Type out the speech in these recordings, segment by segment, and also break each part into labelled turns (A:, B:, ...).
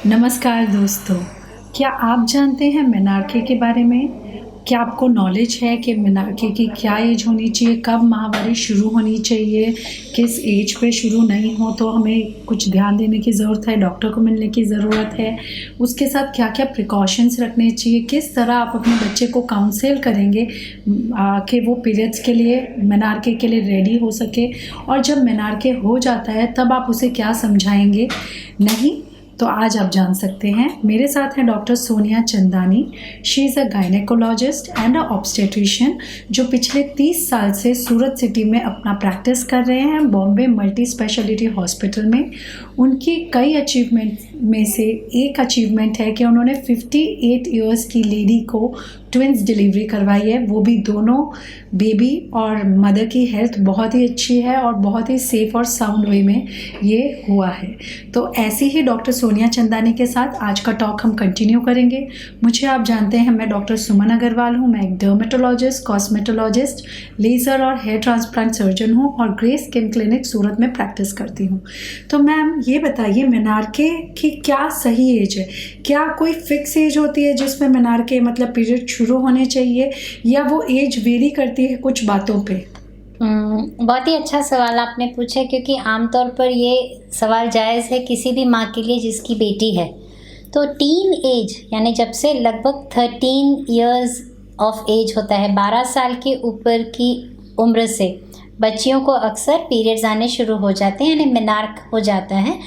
A: नमस्कार दोस्तों, क्या आप जानते हैं मेनार्के के बारे में? क्या आपको नॉलेज है कि मेनार्के की क्या एज होनी चाहिए, कब माहवारी शुरू होनी चाहिए, किस एज पे शुरू नहीं हो तो हमें कुछ ध्यान देने की ज़रूरत है, डॉक्टर को मिलने की ज़रूरत है। उसके साथ क्या-क्या प्रिकॉशंस रखने चाहिए, किस तरह आप अपने बच्चे को काउंसल करेंगे कि वो पीरियड्स के लिए, मेनार्के के लिए रेडी हो सके और जब मेनार्के हो जाता है तब आप उसे क्या समझाएँगे? नहीं तो आज आप जान सकते हैं। मेरे साथ हैं doctor Sonia Chandani. She is a gynaecologist and a obstetrician जो पिछले 30 साल से सूरत सिटी में अपना प्रैक्टिस कर रहे हैं बॉम्बे मल्टी स्पेशलिटी हॉस्पिटल में। उनकी कई अचीवमेंट में से एक अचीवमेंट है कि उन्होंने 58 इयर्स की लेडी को ट्विंस डिलीवरी करवाई है, वो भी दोनों बेबी और मदर की हेल्थ बहुत ही अच्छी है और बहुत ही सेफ़ और साउंड वे में ये हुआ है। तो ऐसी ही डॉक्टर सोनिया चंदानी के साथ आज का टॉक हम कंटिन्यू करेंगे। मुझे आप जानते हैं, मैं डॉक्टर सुमन अग्रवाल हूँ। मैं एक डर्मेटोलॉजिस्ट, कॉस्मेटोलॉजिस्ट, लेज़र और हेयर ट्रांसप्लांट सर्जन हूँ और ग्रे स्किन क्लिनिक सूरत में प्रैक्टिस करती हूँ। तो मैम ये बताइए, मेनार्के की क्या सही एज है? क्या कोई फिक्स एज होती है जिसमें मेनार्के मतलब पीरियड शुरू होने चाहिए या वो एज वेरी करती है कुछ बातों पे?
B: बहुत ही अच्छा सवाल आपने पूछा, क्योंकि आमतौर पर ये सवाल जायज़ है किसी भी माँ के लिए जिसकी बेटी है। तो टीन एज यानी जब से लगभग 13 इयर्स ऑफ एज होता है, 12 साल के ऊपर की उम्र से बच्चियों को अक्सर पीरियड्स आने शुरू हो जाते हैं, यानी मेनार्क हो जाता है।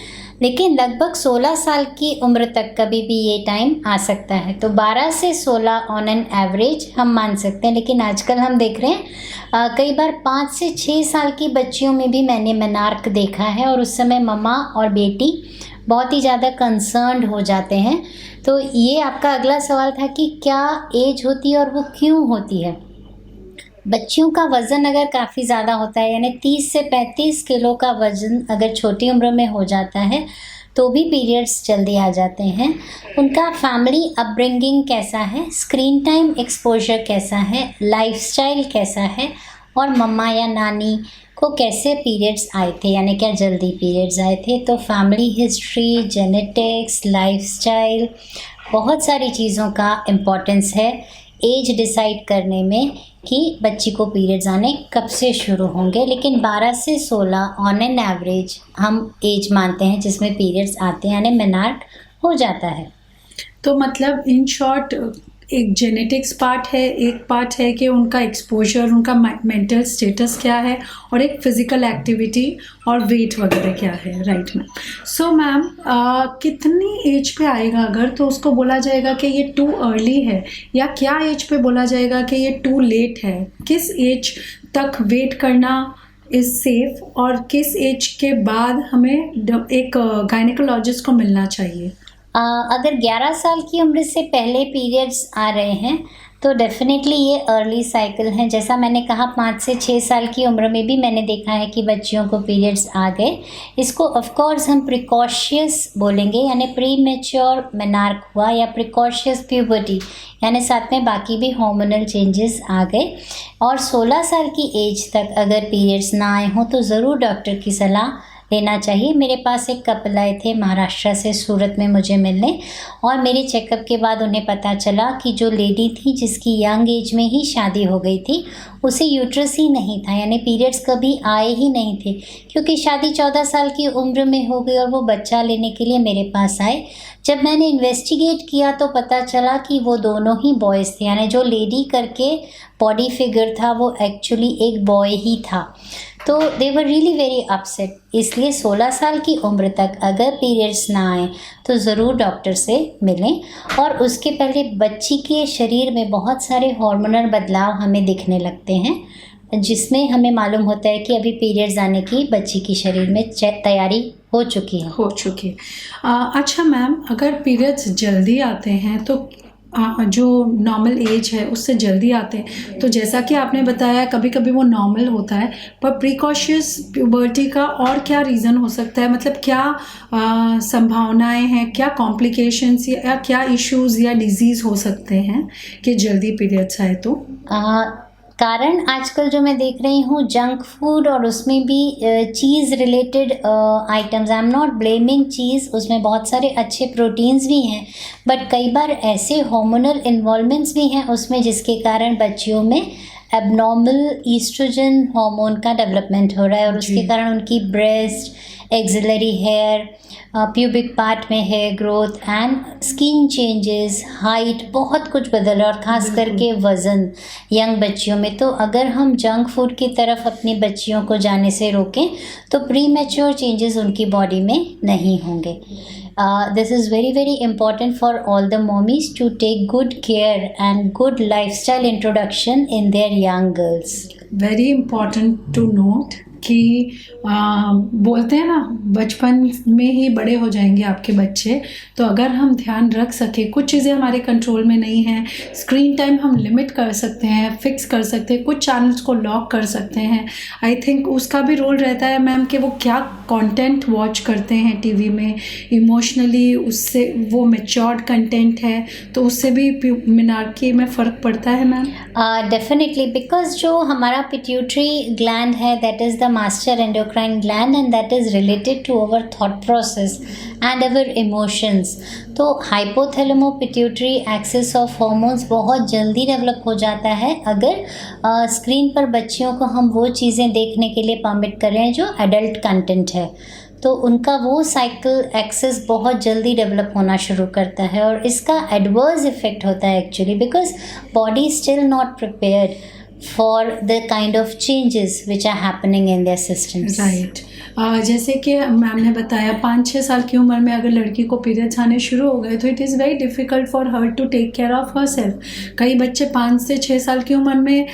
B: लेकिन लगभग 16 साल की उम्र तक कभी भी ये टाइम आ सकता है। तो 12 से 16 ऑन एन एवरेज हम मान सकते हैं। लेकिन आजकल हम देख रहे हैं कई बार 5 से 6 साल की बच्चियों में भी मैंने मेनार्क देखा है और उस समय मम्मा और बेटी बहुत ही ज़्यादा कंसर्न्ड हो जाते हैं। तो ये आपका अगला सवाल था कि क्या एज होती है और वो क्यों होती है। बच्चियों का वज़न अगर काफ़ी ज़्यादा होता है, यानी 30 से 35 किलो का वज़न अगर छोटी उम्र में हो जाता है तो भी पीरियड्स जल्दी आ जाते हैं। उनका फैमिली अपब्रिंगिंग कैसा है, स्क्रीन टाइम एक्सपोज़र कैसा है, लाइफ़स्टाइल कैसा है और मम्मा या नानी को कैसे पीरियड्स आए थे, यानी क्या जल्दी पीरियड्स आए थे। तो फैमिली हिस्ट्री, जेनेटिक्स, लाइफ़स्टाइल, बहुत सारी चीज़ों का इम्पोर्टेंस है एज डिसाइड करने में कि बच्ची को पीरियड्स आने कब से शुरू होंगे। लेकिन 12 से 16 ऑन एन एवरेज हम एज मानते हैं जिसमें पीरियड्स आते हैं, यानी मेनार्क हो जाता है।
A: तो मतलब इन शॉर्ट एक जेनेटिक्स पार्ट है, एक पार्ट है कि उनका एक्सपोजर, उनका मेंटल स्टेटस क्या है और एक फिजिकल एक्टिविटी और वेट वगैरह क्या है, राइट मैम? सो मैम कितनी एज पे आएगा अगर तो उसको बोला जाएगा कि ये टू अर्ली है, या क्या एज पे बोला जाएगा कि ये टू लेट है? किस एज तक वेट करना इज़ सेफ और किस एज के बाद हमें एक गायनेकोलॉजिस्ट को मिलना चाहिए?
B: अगर 11 साल की उम्र से पहले पीरियड्स आ रहे हैं तो डेफ़िनेटली ये अर्ली साइकिल है। जैसा मैंने कहा, 5 से 6 साल की उम्र में भी मैंने देखा है कि बच्चियों को पीरियड्स आ गए। इसको ऑफ़ कोर्स हम प्रिकॉशियस बोलेंगे, यानी प्रीमैच्योर मेनार्क हुआ या प्रिकॉशियस प्यूबर्टी, यानी साथ में बाकी भी हार्मोनल चेंजेस आ गए। और 16 साल की एज तक अगर पीरियड्स ना आए हों तो ज़रूर डॉक्टर की सलाह लेना चाहिए। मेरे पास एक कपल आए थे महाराष्ट्र से सूरत में मुझे मिलने, और मेरे चेकअप के बाद उन्हें पता चला कि जो लेडी थी जिसकी यंग एज में ही शादी हो गई थी, उसे यूट्रस ही नहीं था, यानी पीरियड्स कभी आए ही नहीं थे, क्योंकि शादी 14 साल की उम्र में हो गई और वो बच्चा लेने के लिए मेरे पास आए। जब मैंने इन्वेस्टिगेट किया तो पता चला कि वो दोनों ही बॉयज़ थे, यानी जो लेडी करके बॉडी फिगर था वो एक्चुअली एक बॉय ही था। तो दे वर रियली वेरी अपसेट। इसलिए 16 साल की उम्र तक अगर पीरियड्स ना आए तो ज़रूर डॉक्टर से मिलें। और उसके पहले बच्ची के शरीर में बहुत सारे हार्मोनल बदलाव हमें दिखने लगते हैं, जिसमें हमें मालूम होता है कि अभी पीरियड्स आने की बच्ची की शरीर में तैयारी हो चुकी है।
A: अच्छा मैम, अगर पीरियड्स जल्दी आते हैं तो जो नॉर्मल एज है उससे जल्दी आते हैं, तो जैसा कि आपने बताया कभी कभी वो नॉर्मल होता है, पर प्रिकॉशियस प्यूबर्टी का और क्या रीज़न हो सकता है? मतलब क्या संभावनाएं हैं, क्या कॉम्प्लिकेशंस या क्या इश्यूज़ या डिजीज़ हो सकते हैं कि जल्दी पीरियड्स आए तो?
B: कारण आजकल जो मैं देख रही हूँ जंक फूड और उसमें भी cheese related items, I am not blaming cheese, उसमें बहुत सारे अच्छे प्रोटीन्स भी हैं, बट कई बार ऐसे हार्मोनल इन्वॉल्वमेंट्स भी हैं उसमें जिसके कारण बच्चियों में एबनॉर्मल ईस्ट्रोजन हार्मोन का डेवलपमेंट हो रहा है और उसके कारण उनकी breast, axillary hair, pubic part में hair growth and skin changes, height, बहुत कुछ बदल रहा है और ख़ास करके वज़न यंग बच्चियों में। तो अगर हम जंक फूड की तरफ अपनी बच्चियों को जाने से रोकें तो प्री मैच्योर चेंजेस उनकी बॉडी में नहीं होंगे। This is very very important for all the mommies to take good care and good lifestyle introduction in their young girls.
A: Very important to note कि बोलते हैं ना बचपन में ही बड़े हो जाएंगे आपके बच्चे, तो अगर हम ध्यान रख सके, कुछ चीज़ें हमारे कंट्रोल में नहीं हैं, स्क्रीन टाइम हम लिमिट कर सकते हैं, फिक्स कर सकते हैं, कुछ चैनल्स को लॉक कर सकते हैं। आई थिंक उसका भी रोल रहता है मैम कि वो क्या कंटेंट वॉच करते हैं टीवी में, इमोशनली उससे वो मैच्योर्ड कंटेंट है तो उससे भी मिनार्की में फ़र्क पड़ता है मैम।
B: डेफिनेटली, बिकॉज जो हमारा पिट्यूटरी ग्लैंड है that is the master endocrine gland and that is related to our thought process and our emotions. तो hypothalamo pituitary axis of hormones बहुत जल्दी डेवलप हो जाता है अगर स्क्रीन पर बच्चियों को हम वो चीज़ें देखने के लिए परमिट कर रहे हैं जो एडल्ट कंटेंट है, तो उनका वो साइकिल एक्सेस बहुत जल्दी डेवलप होना शुरू करता है और इसका एडवर्स इफेक्ट होता है actually because body still not prepared for the kind of changes which are happening in their systems.
A: Right. जैसे कि मैम ने बताया 5-6 साल की उम्र में अगर लड़की को पीरियड्स आने शुरू हो गए तो it is very difficult for her to take care of herself. कई बच्चे 5 से 6 साल की उम्र में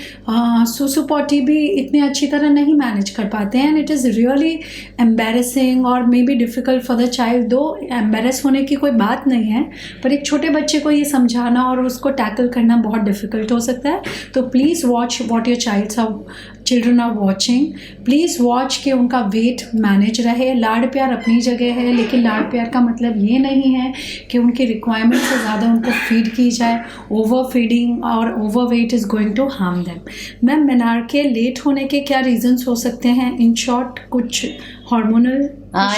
A: सुसु पॉटी भी इतनी अच्छी तरह नहीं मैनेज कर पाते हैं and it is really embarrassing और may be difficult for the child. दो एम्बेरस होने की कोई बात नहीं है, पर एक छोटे बच्चे को ये समझाना और उसको टैकल करना बहुत डिफ़िकल्ट हो सकता है। तो please watch what your children are watching. Please watch कि उनका वेट मैनेज रहे। लाड़ प्यार अपनी जगह है, लेकिन लाड़ प्यार का मतलब ये नहीं है कि उनकी रिक्वायरमेंट से ज़्यादा उनको फीड की जाए। ओवर फीडिंग और over weight is going to harm them. Ma'am, menarche late होने के क्या रीजंस हो सकते हैं? इन शॉर्ट कुछ हार्मोनल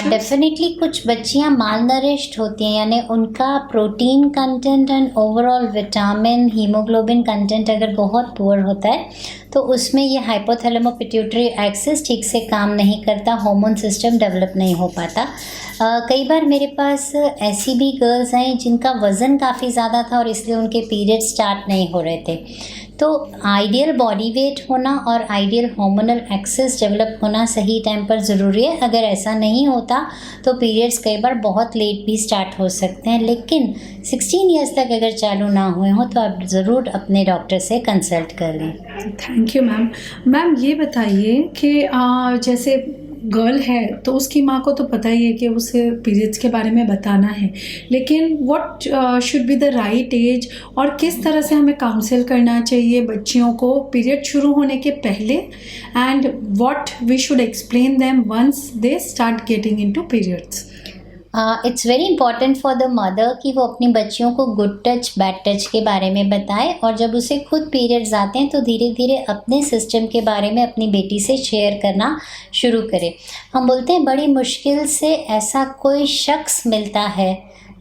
B: डेफिनेटली कुछ बच्चियां मालनरिश्ड होती हैं, यानी उनका protein content and overall vitamin haemoglobin content अगर बहुत पुअर होता है तो उसमें ये हाइपोथैलेमो पिट्यूटरी एक्सिस ठीक से काम नहीं करता, हार्मोन सिस्टम डेवलप नहीं हो पाता। कई बार मेरे पास ऐसी भी गर्ल्स हैं जिनका वज़न काफ़ी ज़्यादा था और इसलिए उनके पीरियड स्टार्ट नहीं हो रहे थे। तो आइडियल बॉडी वेट होना और आइडियल हार्मोनल एक्सेस डेवलप होना सही टाइम पर ज़रूरी है। अगर ऐसा नहीं होता तो पीरियड्स कई बार बहुत लेट भी स्टार्ट हो सकते हैं, लेकिन 16 ईयर्स तक अगर चालू ना हुए हों तो आप ज़रूर अपने डॉक्टर से कंसल्ट कर लें।
A: Thank you ma'am. मैम, ये बताइए कि जैसे गर्ल है तो उसकी माँ को तो पता ही है कि उसे पीरियड्स के बारे में बताना है, लेकिन what should be the right age और किस तरह से हमें काउंसिल करना चाहिए बच्चियों को पीरियड शुरू होने के पहले, and what we should explain them once they start getting into periods.
B: It's very important for the mother कि वो अपनी बच्चियों को गुड टच बैड टच के बारे में बताए और जब उसे खुद पीरियड्स आते हैं तो धीरे धीरे अपने सिस्टम के बारे में अपनी बेटी से शेयर करना शुरू करे। हम बोलते हैं बड़ी मुश्किल से ऐसा कोई शख्स मिलता है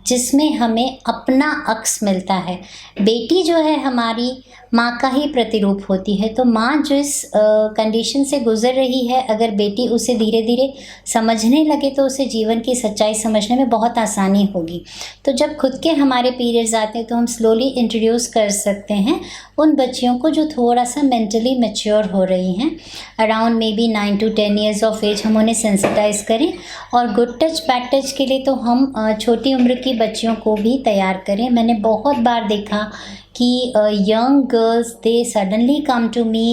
B: जिसमें हमें अपना अक्स मिलता है। बेटी जो है हमारी माँ का ही प्रतिरूप होती है, तो माँ जिस कंडीशन से गुज़र रही है अगर बेटी उसे धीरे धीरे समझने लगे तो उसे जीवन की सच्चाई समझने में बहुत आसानी होगी। तो जब खुद के हमारे पीरियड्स आते हैं तो हम स्लोली इंट्रोड्यूस कर सकते हैं उन बच्चियों को जो थोड़ा सा मेंटली मैच्योर हो रही हैं, around may be 9 to 10 years of age हम उन्हें सेंसिटाइज करें। और गुड टच बैड टच के लिए तो हम छोटी उम्र की बच्चियों को भी तैयार करें। मैंने बहुत बार देखा कि young girls they suddenly come to me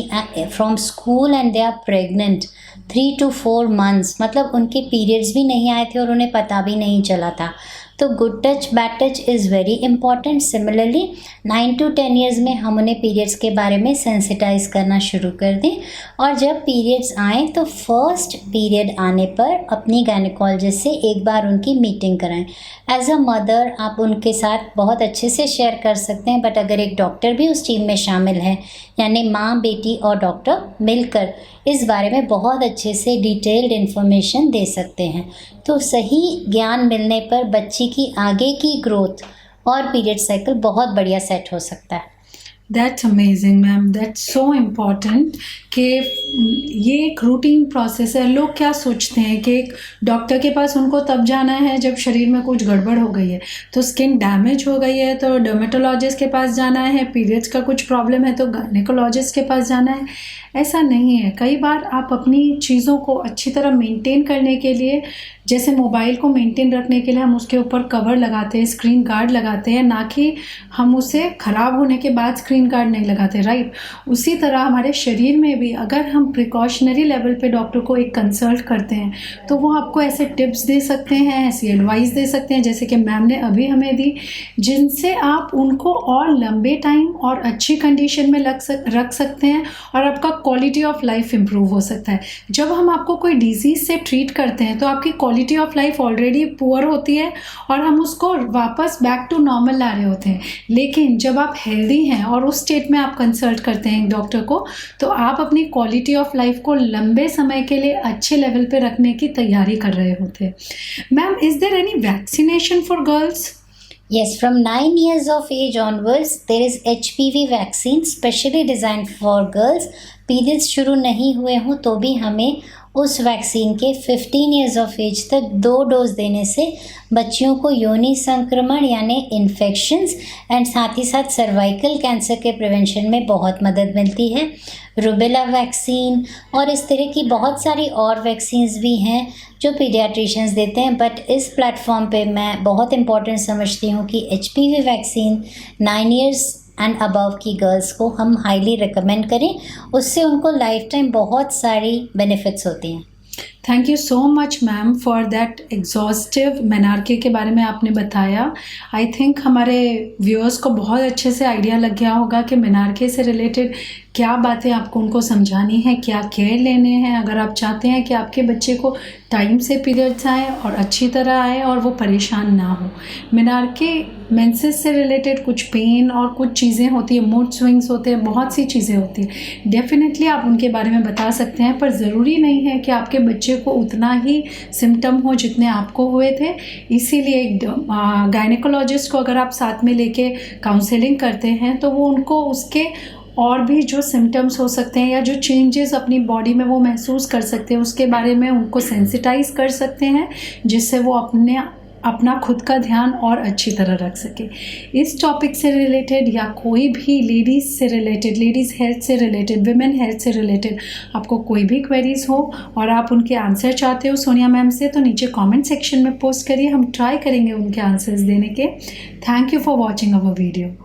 B: from school and they are pregnant 3 to 4 months, मतलब उनके पीरियड्स भी नहीं आए थे और उन्हें पता भी नहीं चला था। तो good touch bad touch is very important. Similarly 9 to 10 years में हम उन्हें पीरियड्स के बारे में सेंसिटाइज करना शुरू कर दें, और जब पीरियड्स आएँ तो फर्स्ट पीरियड आने पर अपनी गायनेकोलॉजिस्ट से एक बार उनकी मीटिंग कराएं। एज अ मदर आप उनके साथ बहुत अच्छे से शेयर कर सकते हैं, बट अगर एक डॉक्टर भी उस टीम में शामिल है, यानी माँ, बेटी और डॉक्टर मिलकर इस बारे में बहुत अच्छे से डिटेल्ड इन्फॉर्मेशन दे सकते हैं। तो सही ज्ञान मिलने पर बच्ची की आगे की ग्रोथ और पीरियड साइकिल बहुत बढ़िया सेट हो सकता है।
A: That's amazing ma'am, that's so important कि ये एक रूटीन प्रोसेस है। लोग क्या सोचते हैं कि एक डॉक्टर के पास उनको तब जाना है जब शरीर में कुछ गड़बड़ हो गई है, तो स्किन डैमेज हो गई है तो डर्मेटोलॉजिस्ट के पास जाना है, पीरियड्स का कुछ प्रॉब्लम है तो गायनेकोलॉजिस्ट के पास जाना है। ऐसा नहीं है। कई बार आप अपनी चीज़ों को अच्छी तरह मेंटेन करने के लिए, जैसे मोबाइल को मेंटेन रखने के लिए हम उसके ऊपर कवर लगाते हैं, स्क्रीन गार्ड लगाते हैं, ना कि हम उसे ख़राब होने के बाद स्क्रीन गार्ड नहीं लगाते, राइट। उसी तरह हमारे शरीर में भी अगर हम प्रिकॉशनरी लेवल पे डॉक्टर को एक कंसल्ट करते हैं तो वो आपको ऐसे टिप्स दे सकते हैं, ऐसी एडवाइस दे सकते हैं जैसे कि मैम ने अभी हमें दी, जिनसे आप उनको और लंबे टाइम और अच्छी कंडीशन में रख सकते हैं और आपका क्वालिटी ऑफ लाइफ इम्प्रूव हो सकता है। जब हम आपको कोई डिजीज़ से ट्रीट करते हैं तो आपकी quality of life already poor होती है और हम उसको वापस बैक टू नॉर्मल ला रहे होते हैं। लेकिन जब आप हेल्दी हैं और उस स्टेट में आप कंसल्ट करते हैं एक डॉक्टर को, तो आप अपनी क्वालिटी ऑफ लाइफ को लंबे समय के लिए अच्छे लेवल पे रखने की तैयारी कर रहे होते हैं। Ma'am, is there any vaccination for girls?
B: Yes, from 9 years of age onwards, there is HPV vaccine specially designed for girls. Periods शुरू नहीं हुए हों तो भी हमें उस वैक्सीन के 15 ईयर्स ऑफ एज तक 2 डोज देने से बच्चियों को योनि संक्रमण यानी इन्फेक्शंस एंड साथ ही साथ सर्वाइकल कैंसर के प्रिवेंशन में बहुत मदद मिलती है। रूबेला वैक्सीन और इस तरह की बहुत सारी और वैक्सीन्स भी हैं जो पीडियाट्रिशियंस देते हैं, बट इस प्लेटफॉर्म पे मैं बहुत इम्पॉर्टेंट समझती हूँ कि HPV vaccine 9 years and above की गर्ल्स को हम हाईली रिकमेंड करें। उससे उनको लाइफ टाइम बहुत सारी बेनिफिट्स होती हैं।
A: Thank you so much ma'am for that exhaustive menarche के बारे में आपने बताया। आई थिंक हमारे व्यूअर्स को बहुत अच्छे से आइडिया लग गया होगा कि मेनार्की से रिलेटेड क्या बातें आपको उनको समझानी है, क्या केयर लेने हैं अगर आप चाहते हैं कि आपके बच्चे को टाइम से पीरियड्स आए और अच्छी तरह आए और वो परेशान ना हो। मेनार्की मेंसेस से रिलेटेड कुछ पेन और कुछ चीज़ें होती है, मूड स्विंग्स होते हैं, बहुत सी चीज़ें होती हैं। डेफिनेटली आप उनके बारे में बता सकते हैं, पर ज़रूरी नहीं है कि आपके बच्चे को उतना ही सिम्टम हो जितने आपको हुए थे। इसीलिए एक गायनेकोलॉजिस्ट को अगर आप साथ में लेके काउंसलिंग करते हैं तो वो उनको उसके और भी जो सिम्टम्स हो सकते हैं या जो चेंजेस अपनी बॉडी में वो महसूस कर सकते हैं उसके बारे में उनको सेंसिटाइज कर सकते हैं, जिससे वो अपना खुद का ध्यान और अच्छी तरह रख सके। इस टॉपिक से रिलेटेड या कोई भी लेडीज़ से रिलेटेड, लेडीज़ हेल्थ से रिलेटेड, विमेन हेल्थ से रिलेटेड आपको कोई भी क्वेरीज़ हो और आप उनके आंसर चाहते हो सोनिया मैम से, तो नीचे कमेंट सेक्शन में पोस्ट करिए, हम ट्राई करेंगे उनके आंसर्स देने के। Thank you for watching our video.